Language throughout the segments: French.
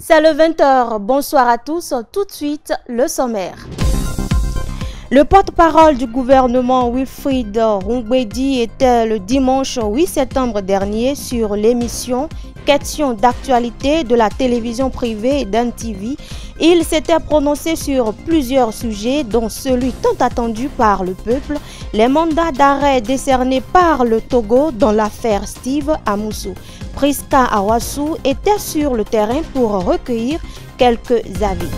C'est le 20h. Bonsoir à tous. Tout de suite, le sommaire. Le porte-parole du gouvernement Wilfried Rongbedi était le dimanche 8 septembre dernier sur l'émission Questions d'actualité de la télévision privée d'An TV. Il s'était prononcé sur plusieurs sujets, dont celui tant attendu par le peuple, les mandats d'arrêt décernés par le Togo dans l'affaire Steve Amoussou. Priska Awassou était sur le terrain pour recueillir quelques avis.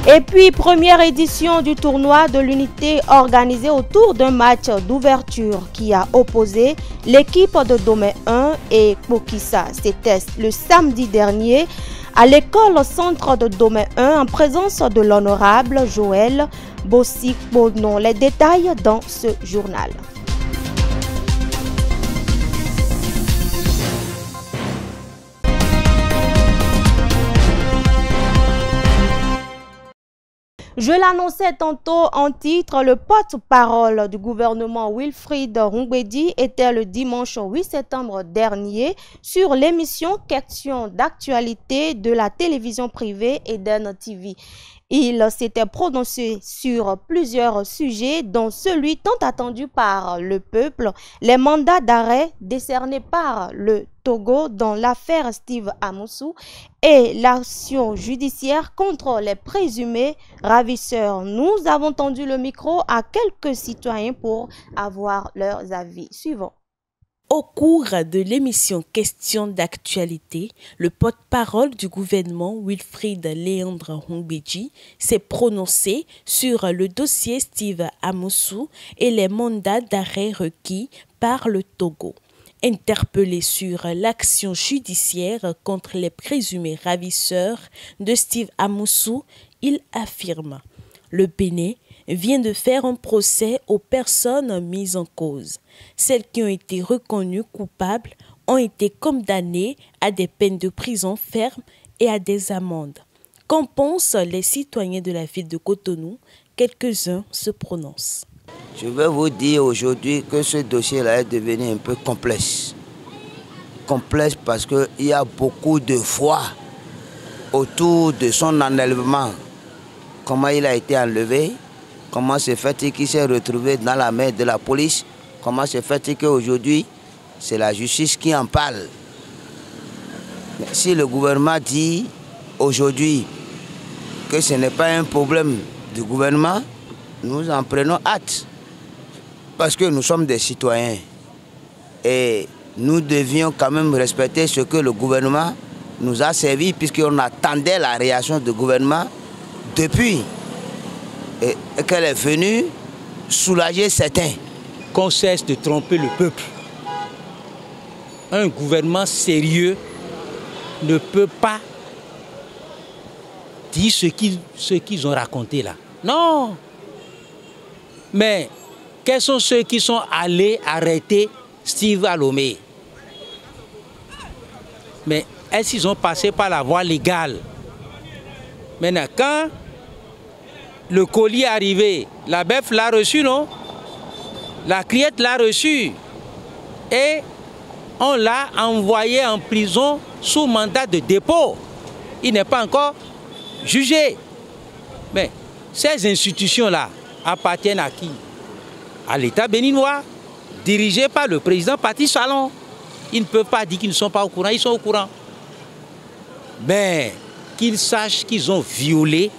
Et puis, première édition du tournoi de l'unité organisé autour d'un match d'ouverture qui a opposé l'équipe de Domé 1 et Bokissa. C'était le samedi dernier à l'école centre de Domé 1 en présence de l'honorable Joël Bossik-Bonon. Les détails dans ce journal. Je l'annonçais tantôt en titre, le porte-parole du gouvernement Wilfried Rongbedi était le dimanche 8 septembre dernier sur l'émission Questions d'actualité de la télévision privée Eden TV. Il s'était prononcé sur plusieurs sujets, dont celui tant attendu par le peuple, les mandats d'arrêt décernés par le Togo dans l'affaire Steve Amoussou et l'action judiciaire contre les présumés ravisseurs. Nous avons tendu le micro à quelques citoyens pour avoir leurs avis. Suivant. Au cours de l'émission Questions d'actualité, le porte-parole du gouvernement Wilfried Léandre Rongbedi s'est prononcé sur le dossier Steve Amoussou et les mandats d'arrêt requis par le Togo. Interpellé sur l'action judiciaire contre les présumés ravisseurs de Steve Amoussou, il affirme: le Bénin vient de faire un procès aux personnes mises en cause. Celles qui ont été reconnues coupables ont été condamnées à des peines de prison ferme et à des amendes. Qu'en pensent les citoyens de la ville de Cotonou? Quelques-uns se prononcent. Je vais vous dire aujourd'hui que ce dossier-là est devenu un peu complexe. Complexe parce qu'il y a beaucoup de foi autour de son enlèvement. Comment il a été enlevé? Comment se fait-il qu'il s'est retrouvé dans la main de la police? Comment se fait-il qu'aujourd'hui, c'est la justice qui en parle? Mais si le gouvernement dit aujourd'hui que ce n'est pas un problème du gouvernement, nous en prenons hâte. Parce que nous sommes des citoyens. Et nous devions quand même respecter ce que le gouvernement nous a servi, puisqu'on attendait la réaction du gouvernement depuis. Et qu'elle est venue soulager certains. Qu'on cesse de tromper le peuple. Un gouvernement sérieux ne peut pas dire ce qu'ils ont raconté là. Non. Mais quels sont ceux qui sont allés arrêter Steve Alomé? Mais est-ce qu'ils ont passé par la voie légale? Maintenant, quand le colis est arrivé, la bœuf l'a reçu, non? La criette l'a reçu. Et on l'a envoyé en prison sous mandat de dépôt. Il n'est pas encore jugé. Mais ces institutions-là appartiennent à qui? À l'État béninois, dirigé par le président Patrice Talon. Ils ne peuvent pas dire qu'ils ne sont pas au courant, ils sont au courant. Mais qu'ils sachent qu'ils ont violé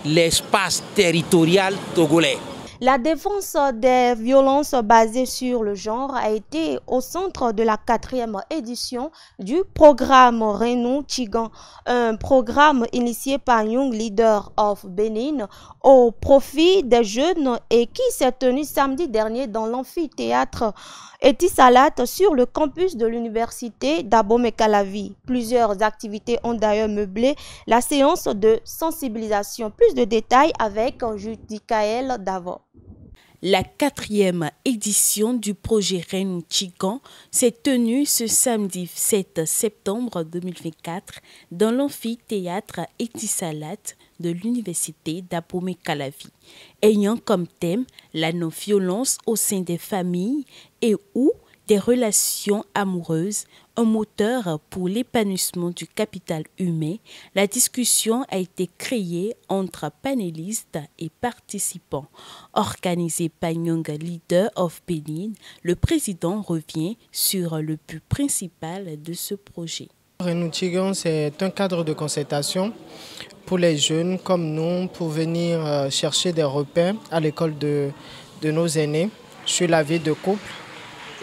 l'espace territorial togolais. La défense des violences basées sur le genre a été au centre de la 4e édition du programme Renou Chigan, un programme initié par Young Leader of Benin au profit des jeunes et qui s'est tenu samedi dernier dans l'amphithéâtre Etisalat sur le campus de l'université d'Abomey-Calavi. Plusieurs activités ont d'ailleurs meublé la séance de sensibilisation. Plus de détails avec Judicaël Davor. La 4e édition du projet Renou Chigan s'est tenue ce samedi 7 septembre 2024 dans l'amphithéâtre Etisalat de l'université d'Abomey-Calavi, ayant comme thème la non-violence au sein des familles et ou des relations amoureuses un moteur pour l'épanouissement du capital humain, la discussion a été créée entre panélistes et participants. Organisé par Young Leader of Benin, le président revient sur le but principal de ce projet. Renouchigan, c'est un cadre de concertation pour les jeunes comme nous pour venir chercher des repères à l'école de nos aînés sur la vie de couple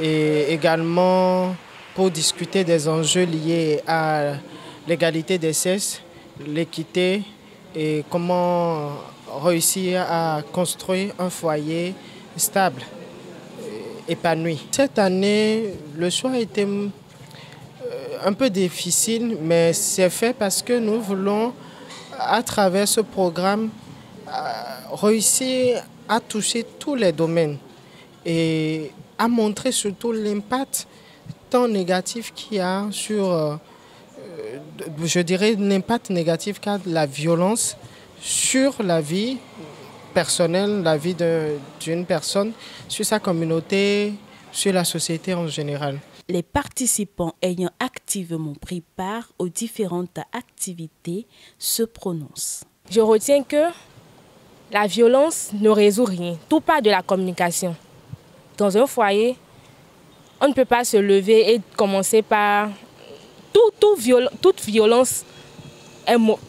et également pour discuter des enjeux liés à l'égalité des sexes, l'équité et comment réussir à construire un foyer stable, épanoui. Cette année, le choix a été un peu difficile, mais c'est fait parce que nous voulons, à travers ce programme, réussir à toucher tous les domaines et à montrer surtout l'impact tant négatif qu'il y a sur, je dirais, l'impact négatif qu'a la violence sur la vie personnelle, la vie d'une personne, sur sa communauté, sur la société en général. Les participants ayant activement pris part aux différentes activités se prononcent. Je retiens que la violence ne résout rien, tout part de la communication. Dans un foyer, on ne peut pas se lever et commencer par... Toute violence,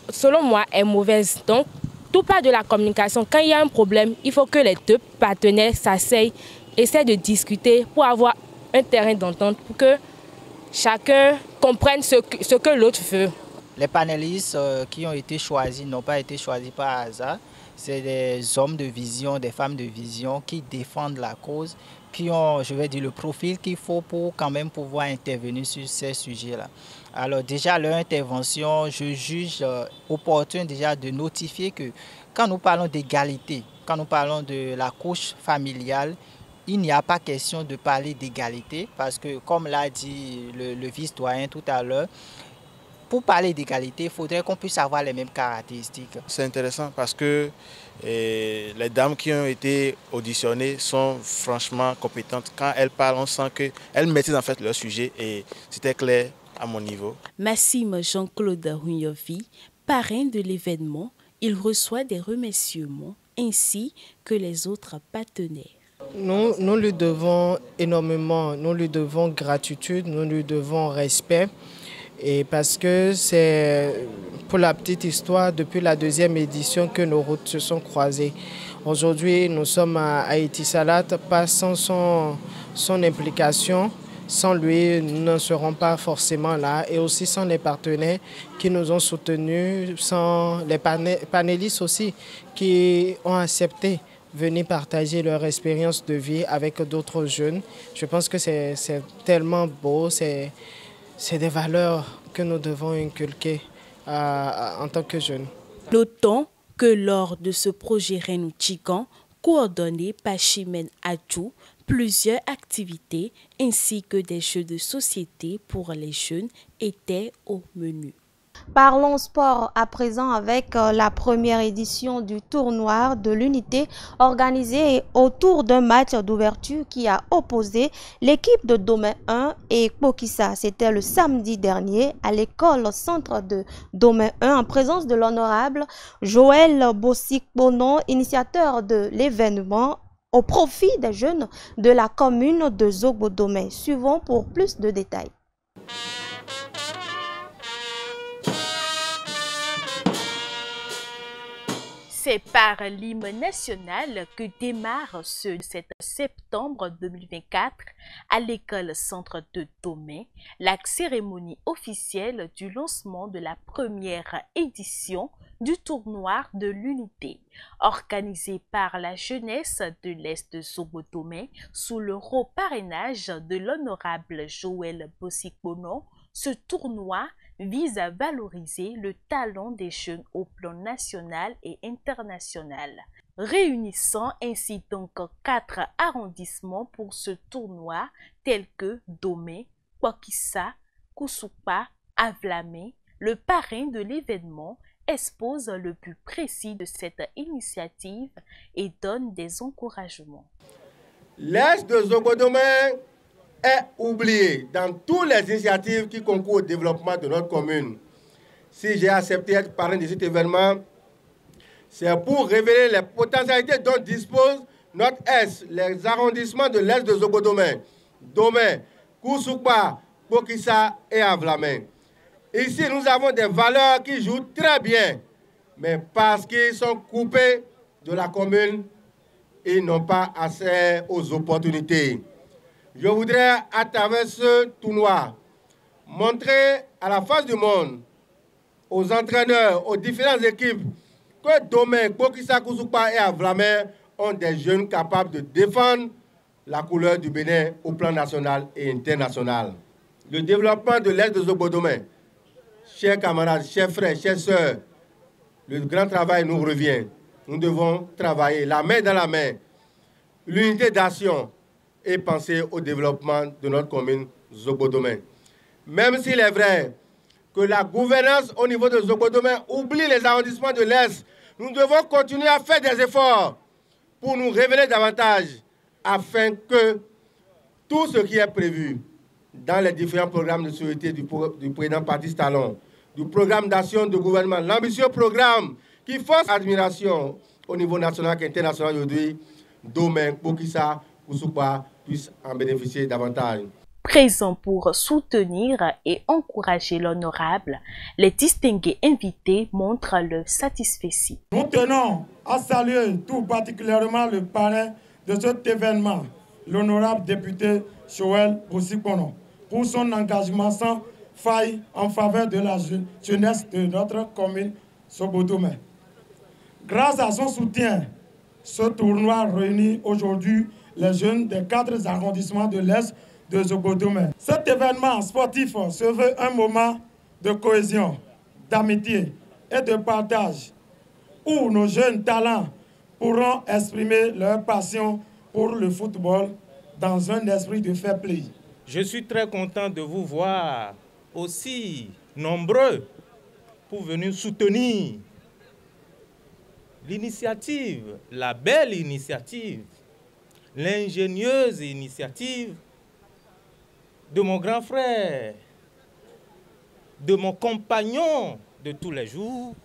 selon moi, est mauvaise. Donc, tout part de la communication. Quand il y a un problème, il faut que les deux partenaires s'asseyent, essaient de discuter pour avoir un terrain d'entente, pour que chacun comprenne ce que l'autre veut. Les panélistes qui ont été choisis n'ont pas été choisis par hasard. C'est des hommes de vision, des femmes de vision qui défendent la cause, qui ont, je vais dire, le profil qu'il faut pour quand même pouvoir intervenir sur ces sujets-là. Alors déjà, leur intervention, je juge opportun déjà de notifier que quand nous parlons d'égalité, quand nous parlons de la couche familiale, il n'y a pas question de parler d'égalité parce que, comme l'a dit le vice-doyen tout à l'heure, pour parler d'égalité, il faudrait qu'on puisse avoir les mêmes caractéristiques. C'est intéressant parce que les dames qui ont été auditionnées sont franchement compétentes. Quand elles parlent, on sent qu'elles maîtrisent en fait leur sujet et c'était clair à mon niveau. Massime Jean-Claude Hunyovi, parrain de l'événement, il reçoit des remerciements ainsi que les autres partenaires. Nous lui devons énormément, nous lui devons gratitude, nous lui devons respect. Et parce que c'est, pour la petite histoire, depuis la deuxième édition que nos routes se sont croisées. Aujourd'hui, nous sommes à Haïti Salade, pas sans son implication. Sans lui, nous ne serons pas forcément là. Et aussi sans les partenaires qui nous ont soutenus, sans les panélistes aussi qui ont accepté venir partager leur expérience de vie avec d'autres jeunes. Je pense que c'est tellement beau, c'est des valeurs que nous devons inculquer en tant que jeunes. Notons que lors de ce projet Renouchigan, coordonné par Chimène Adjou, plusieurs activités ainsi que des jeux de société pour les jeunes étaient au menu. Parlons sport à présent avec la première édition du tournoi de l'unité organisé autour d'un match d'ouverture qui a opposé l'équipe de Domé 1 et Kpokissa. C'était le samedi dernier à l'école centre de Domé 1 en présence de l'honorable Joël Bossik-Bonon, initiateur de l'événement au profit des jeunes de la commune de Zogbo-Domé. Suivons pour plus de détails. C'est par l'hymne national que démarre ce 7 septembre 2024 à l'école centre de Domé la cérémonie officielle du lancement de la première édition du tournoi de l'unité, organisé par la jeunesse de l'Est de Zogbo-Domé sous le haut parrainage de l'honorable Joël Bossik-Bonon. Ce tournoi vise à valoriser le talent des jeunes au plan national et international, réunissant ainsi donc 4 arrondissements pour ce tournoi tels que Domé, Kpokissa, Kousoupa, Avlamé. Le parrain de l'événement expose le but précis de cette initiative et donne des encouragements. L'Est de Zogbo-Domé est oublié dans toutes les initiatives qui concourent au développement de notre commune. Si j'ai accepté d'être parrain de cet événement, c'est pour révéler les potentialités dont dispose notre Est, les arrondissements de l'Est de Zobodomè, Domè, Koussoupa, Bokissa et Avlamè. Ici, nous avons des valeurs qui jouent très bien, mais parce qu'ils sont coupés de la commune, ils n'ont pas accès aux opportunités. Je voudrais, à travers ce tournoi, montrer à la face du monde, aux entraîneurs, aux différentes équipes, que Domè, Bokissa, Koussoupa et Avlamè ont des jeunes capables de défendre la couleur du Bénin au plan national et international. Le développement de l'Est de Zobodomè, chers camarades, chers frères, chers sœurs, le grand travail nous revient. Nous devons travailler la main dans la main, l'unité d'action et penser au développement de notre commune Zobodomè. Même s'il est vrai que la gouvernance au niveau de Zobodomè oublie les arrondissements de l'Est, nous devons continuer à faire des efforts pour nous révéler davantage afin que tout ce qui est prévu dans les différents programmes de sécurité du président Patrice Talon, du programme d'action du gouvernement, l'ambitieux programme qui force admiration au niveau national et international aujourd'hui, Domè, Bokissa, Koussoupa puissent en bénéficier davantage. Présents pour soutenir et encourager l'honorable, les distingués invités montrent leur satisfaction. Nous tenons à saluer tout particulièrement le parrain de cet événement, l'honorable député Joël Bosikpono, pour son engagement sans faille en faveur de la jeunesse de notre commune Zobodomè. Grâce à son soutien, ce tournoi réunit aujourd'hui les jeunes des 4 arrondissements de l'Est de Zobodomè. Cet événement sportif se veut un moment de cohésion, d'amitié et de partage où nos jeunes talents pourront exprimer leur passion pour le football dans un esprit de fair play. Je suis très content de vous voir aussi nombreux pour venir soutenir l'initiative, la belle initiative, l'ingénieuse initiative de mon grand frère, de mon compagnon de tous les jours,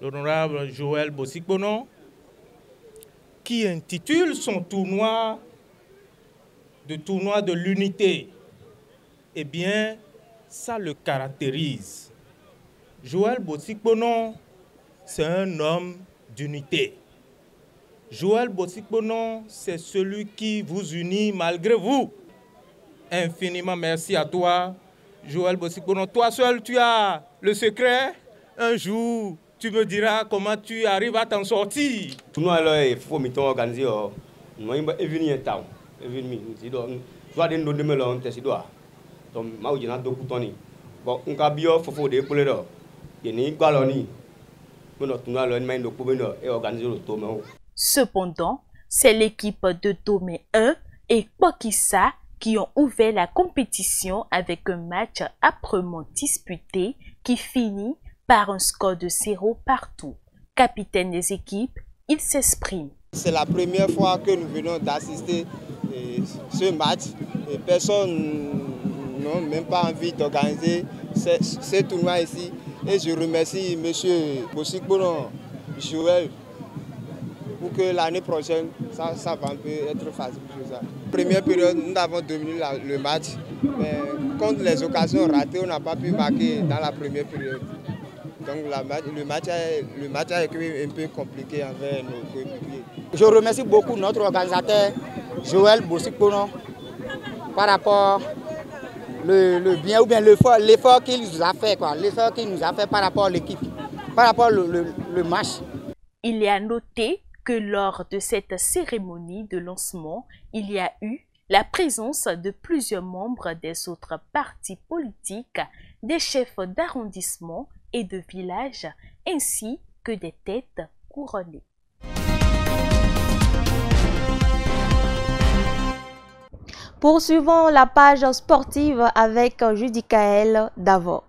l'honorable Joël Bosikpono, qui intitule son tournoi de l'unité. Eh bien, ça le caractérise. Joël Bosikpono, c'est un homme d'unité. Joël Bosikpono, c'est celui qui vous unit malgré vous. Infiniment merci à toi, Joël Bosikpono. Toi seul, tu as le secret. Un jour, tu me diras comment tu arrives à t'en sortir. Tout le monde il faut organiser. Nous avons un temps. Cependant, c'est l'équipe de Domè 1 et Bokissa qui ont ouvert la compétition avec un match âprement disputé qui finit par un score de 0 partout. Capitaine des équipes, il s'exprime. C'est la première fois que nous venons d'assister à ce match. Et personne n'a même pas envie d'organiser ce tournoi ici. Et je remercie M. Bosikpono, Joël, pour que l'année prochaine, ça va un peu être facile pour ça. Première période, nous avons dominé le match. Mais contre les occasions ratées, on n'a pas pu marquer dans la première période. Donc le match a été un peu compliqué envers nos coéquipiers. Je remercie beaucoup notre organisateur Joël Bosikpono par rapport le bien ou bien l'effort qu'il nous a fait, l'effort qu'il nous a fait par rapport à l'équipe, par rapport le match. Il est à noter que lors de cette cérémonie de lancement, il y a eu la présence de plusieurs membres des autres partis politiques, des chefs d'arrondissement et de villages, ainsi que des têtes couronnées. Poursuivons la page sportive avec Judicaël Davor.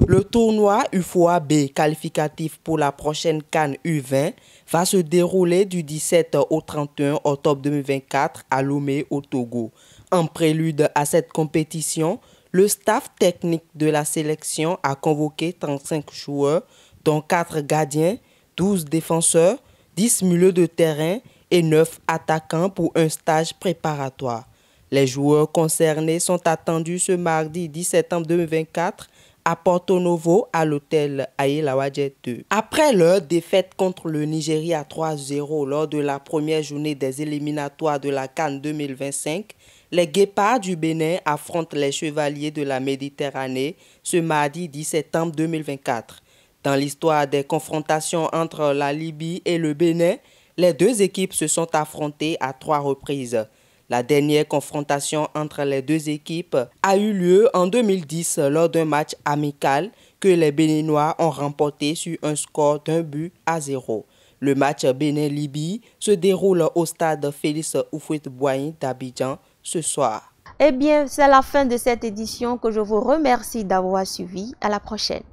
Le tournoi UFOA B qualificatif pour la prochaine CAN U20 va se dérouler du 17 au 31 octobre 2024 à Lomé au Togo. En prélude à cette compétition, le staff technique de la sélection a convoqué 35 joueurs, dont 4 gardiens, 12 défenseurs, 10 milieux de terrain et 9 attaquants pour un stage préparatoire. Les joueurs concernés sont attendus ce mardi 10 septembre 2024 à Porto Novo à l'hôtel Ayelawajet 2. Après leur défaite contre le Nigeria 3-0 lors de la première journée des éliminatoires de la CAN 2025, les Guépards du Bénin affrontent les Chevaliers de la Méditerranée ce mardi 10 septembre 2024. Dans l'histoire des confrontations entre la Libye et le Bénin, les deux équipes se sont affrontées à 3 reprises. La dernière confrontation entre les deux équipes a eu lieu en 2010 lors d'un match amical que les Béninois ont remporté sur un score d'1-0. Le match Bénin-Libye se déroule au stade Félix Houphouët-Boigny d'Abidjan ce soir. Eh bien, c'est la fin de cette édition que je vous remercie d'avoir suivi. À la prochaine.